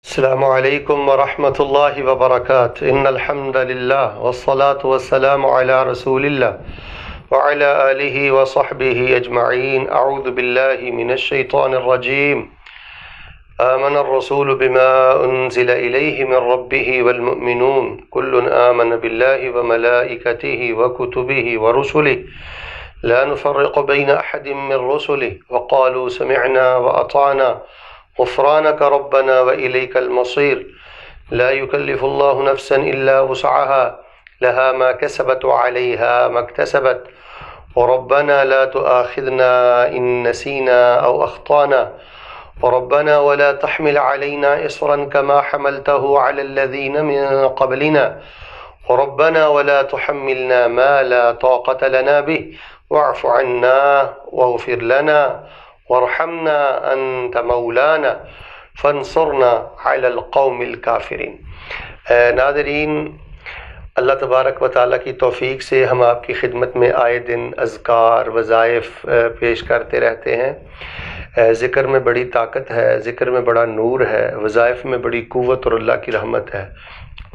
السلام علیکم ورحمۃ اللہ وبرکاتہ ان الحمد للہ والصلاة والسلام علی رسول اللہ وعلی آلہ وصحبہ اجمعین اعوذ باللہ من الشیطان الرجیم آمن الرسول بما انزل الیہ من ربہ والمؤمنون کل آمن باللہ وملائکتہ وکتبہ ورسلہ لا نفرق بین احد من رسلہ وقالوا سمعنا واطعنا غفرانك ربنا وإليك المصير لا يكلف الله نفسا إلا وسعها لها ما كسبت وعليها ما اكتسبت وربنا لا تؤاخذنا إن نسينا أو أخطأنا وربنا ولا تحمل علينا إصرا كما حملته على الذين من قبلنا وربنا ولا تحملنا ما لا طاقة لنا به واعف عنا واغفر لنا وارحمنا انت مولانا فانصرنا علی القوم الکافرین۔ ناظرین، اللہ تبارک و تعالیٰ کی توفیق سے ہم آپ کی خدمت میں آئے دن اذکار وظائف پیش کرتے رہتے ہیں۔ ذکر میں بڑی طاقت ہے، ذکر میں بڑا نور ہے، وظائف میں بڑی قوت اور اللہ کی رحمت ہے۔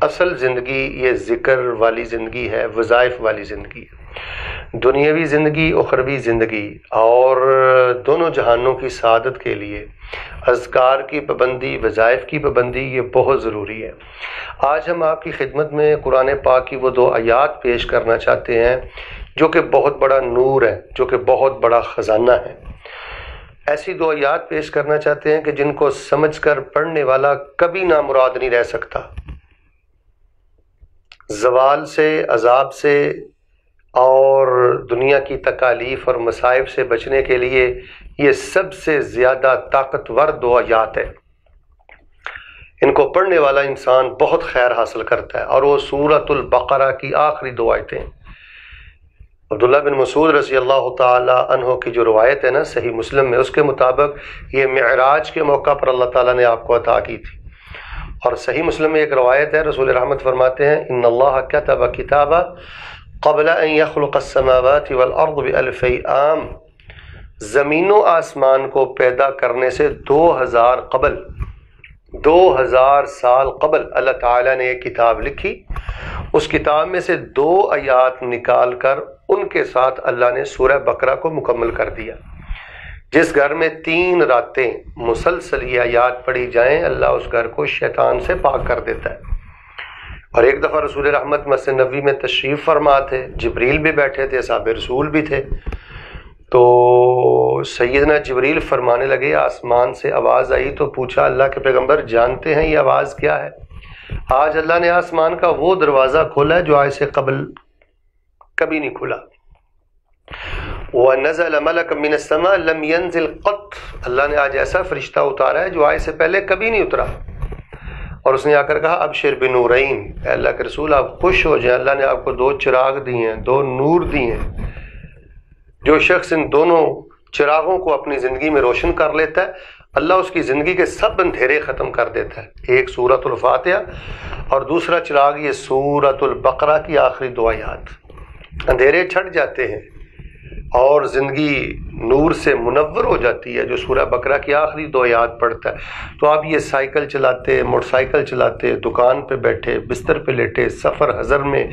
اصل زندگی یہ ذکر والی زندگی ہے، وظائف والی زندگی ہے۔ دنیاوی زندگی، اخروی زندگی اور دونوں جہانوں کی سعادت کے لیے اذکار کی پابندی، وظائف کی پابندی یہ بہت ضروری ہے۔ آج ہم آپ کی خدمت میں قرآن پاک کی وہ دو آیات پیش کرنا چاہتے ہیں جو کہ بہت بڑا نور ہے، جو کہ بہت بڑا خزانہ ہے۔ ایسی دو آیات پیش کرنا چاہتے ہیں کہ جن کو سمجھ کر پڑھنے والا کبھی نامراد نہیں رہ سکتا۔ زوال سے، عذاب سے اور دنیا کی تکالیف اور مصائب سے بچنے کے لیے یہ سب سے زیادہ طاقتور دو آیات ہیں۔ ان کو پڑھنے والا انسان بہت خیر حاصل کرتا ہے، اور وہ سورۃ البقرہ کی آخری دو آیتیں ہیں۔ عبداللہ بن مسعود رضی اللہ تعالی عنہ کی جو روایت ہے نا صحیح مسلم میں، اس کے مطابق یہ معراج کے موقع پر اللہ تعالیٰ نے آپ کو عطا کی تھی۔ اور صحیح مسلم میں ایک روایت ہے، رسول رحمت فرماتے ہیں ان اللہ کتب کتابا قبل ان يخلق السماوات والارض بألف عام، زمین و آسمان کو پیدا کرنے سے 2000 سال قبل اللہ تعالیٰ نے ایک کتاب لکھی۔ اس کتاب میں سے دو آیات نکال کر ان کے ساتھ اللہ نے سورہ بقرہ کو مکمل کر دیا۔ جس گھر میں 3 راتیں مسلسل یہ آیات پڑھی جائیں، اللہ اس گھر کو شیطان سے پاک کر دیتا ہے۔ اور ایک دفعہ رسول رحمت مسجد نبوی میں تشریف فرما تھے، جبریل بھی بیٹھے تھے، اصحاب رسول بھی تھے، تو سیدنا جبریل فرمانے لگے، آسمان سے آواز آئی تو پوچھا اللہ کے پیغمبر جانتے ہیں یہ آواز کیا ہے؟ آج اللہ نے آسمان کا وہ دروازہ کھولا ہے جو آج سے قبل کبھی نہیں کھلا۔ وَنَزَلَ مَلَكًا مِّنَ السَّمَاءِ لَمْ يَنزِلْ قَطْ، اللہ نے آج ایسا فرشتہ اتارا ہے جو آج سے پہلے کبھی نہیں اترا۔ اور اس نے آ کر کہا ابشر بنورین، اے اللہ کے رسول آپ خوش ہو جائیں، اللہ نے آپ کو 2 چراغ دیے ہیں، 2 نور دیے ہیں۔ جو شخص ان دونوں چراغوں کو اپنی زندگی میں روشن کر لیتا ہے، اللہ اس کی زندگی کے سب اندھیرے ختم کر دیتا ہے۔ ایک سورۃ الفاتحہ اور دوسرا چراغ یہ سورۃ البقرہ کی آخری 2 آیات، اندھیرے چھٹ جاتے ہیں اور زندگی نور سے منور ہو جاتی ہے جو سورہ بقرہ کی آخری 2 آیات پڑھتا ہے۔ تو آپ یہ سائیکل چلاتے، موٹر سائیکل چلاتے، دکان پہ بیٹھے، بستر پہ لیٹے، سفر حضر میں،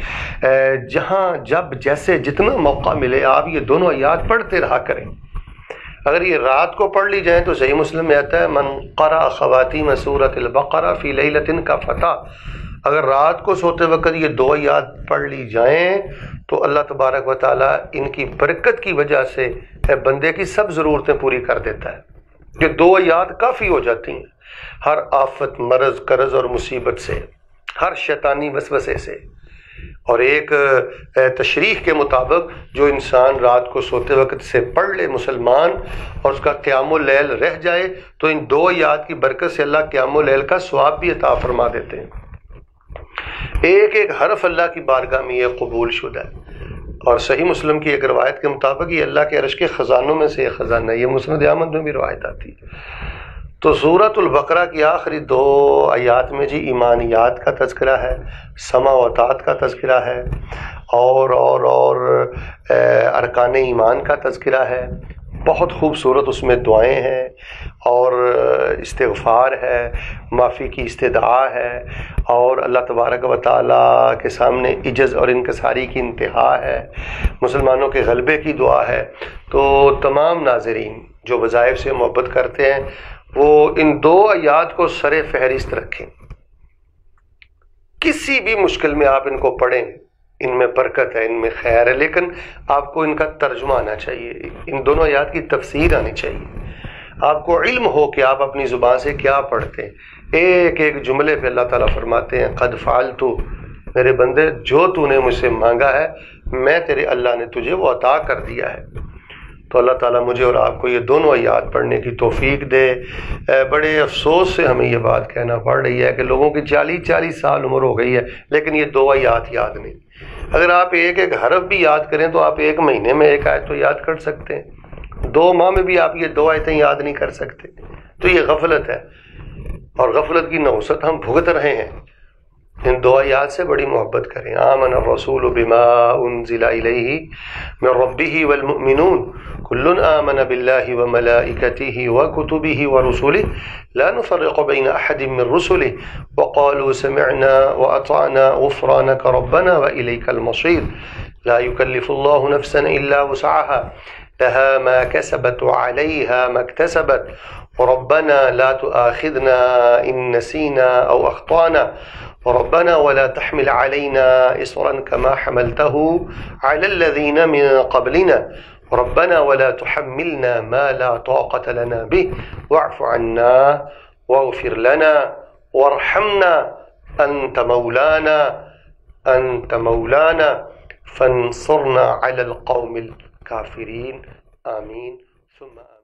جہاں جب جیسے جتنا موقع ملے آپ یہ دونوں آیات پڑھتے رہا کریں۔ اگر یہ رات کو پڑھ لی جائیں تو صحیح مسلم میں آتا ہے من قرأ خواتیم سورۃ البقرہ فی لیلۃ کفتح، اگر رات کو سوتے وقت یہ 2 آیات پڑھ لی جائیں تو اللہ تبارک و تعالیٰ ان کی برکت کی وجہ سے بندے کی سب ضرورتیں پوری کر دیتا ہے۔ یہ 2 آیات کافی ہو جاتی ہیں ہر آفت، مرض، قرض اور مصیبت سے، ہر شیطانی وسوسے سے۔ اور ایک تشریح کے مطابق جو انسان رات کو سوتے وقت سے پڑھ لے مسلمان اور اس کا قیام اللیل رہ جائے تو ان 2 آیات کی برکت سے اللہ قیام اللیل کا ثواب بھی عطا فرما دیتے ہیں۔ ایک ایک حرف اللہ کی بارگاہ میں یہ قبول شدہ ہے۔ اور صحیح مسلم کی ایک روایت کے مطابق یہ اللہ کے عرش کے خزانوں میں سے ایک خزانہ ہے، یہ مسند احمد میں بھی روایت آتی ہے۔ تو سورۃ البقرہ کی آخری 2 آیات میں جی ایمانیات کا تذکرہ ہے، سمع و اطاعت کا تذکرہ ہے، اور ارکان ایمان کا تذکرہ ہے، بہت خوبصورت اس میں دعائیں ہیں اور استغفار ہے، معافی کی استدعا ہے، اور اللہ تبارک و تعالیٰ کے سامنے عجز اور انکساری کی انتہا ہے، مسلمانوں کے غلبے کی دعا ہے۔ تو تمام ناظرین جو وظائف سے محبت کرتے ہیں وہ ان 2 آیات کو سر فہرست رکھیں، کسی بھی مشکل میں آپ ان کو پڑھیں، ان میں برکت ہے، ان میں خیر ہے، لیکن آپ کو ان کا ترجمہ آنا چاہیے، ان دونوں آیات کی تفسیر آنی چاہیے، آپ کو علم ہو کہ آپ اپنی زبان سے کیا پڑھتے ہیں۔ ایک ایک جملے پہ اللہ تعالیٰ فرماتے ہیں قد فعلت، میرے بندے جو تو نے مجھ سے مانگا ہے میں تیرے اللہ نے تجھے وہ عطا کر دیا ہے۔ تو اللہ تعالیٰ مجھے اور آپ کو یہ دونوں آیات پڑھنے کی توفیق دے۔ بڑے افسوس سے ہمیں یہ بات کہنا پڑ رہی ہے کہ لوگوں کی 40 سال عمر ہو گئی ہے لیکن یہ 2 آیات یاد نہیں۔ اگر آپ ایک ایک حرف بھی یاد کریں تو آپ 1 مہینے میں 1 آیت تو یاد کر سکتے ہیں، 2 ماہ میں بھی آپ یہ 2 آیتیں یاد نہیں کر سکتے۔ تو یہ غفلت ہے، اور غفلت کی نحوست ہم بھگت رہے ہیں۔ ان 2 آیات سے بڑی محبت کریں۔ آمن الرسول بما انزل الیہ من ربہ والمؤمنون کل آمن باللہ وملائکتہ وکتبہ ورسلہ لا نفرق بین احد من رسلہ وقالوا سمعنا واطعنا غفرانک ربنا والیک المصیر لا یکلف اللہ نفسا الا وسعها لها ما كسبت وعليها ما اكتسبت ربنا لا تؤاخذنا إن نسينا أو أخطأنا ربنا ولا تحمل علينا إصرا كما حملته على الذين من قبلنا ربنا ولا تحملنا ما لا طاقة لنا به واعف عنا واغفر لنا وارحمنا أنت مولانا فانصرنا على القوم الكافرين آمين ثم آمين۔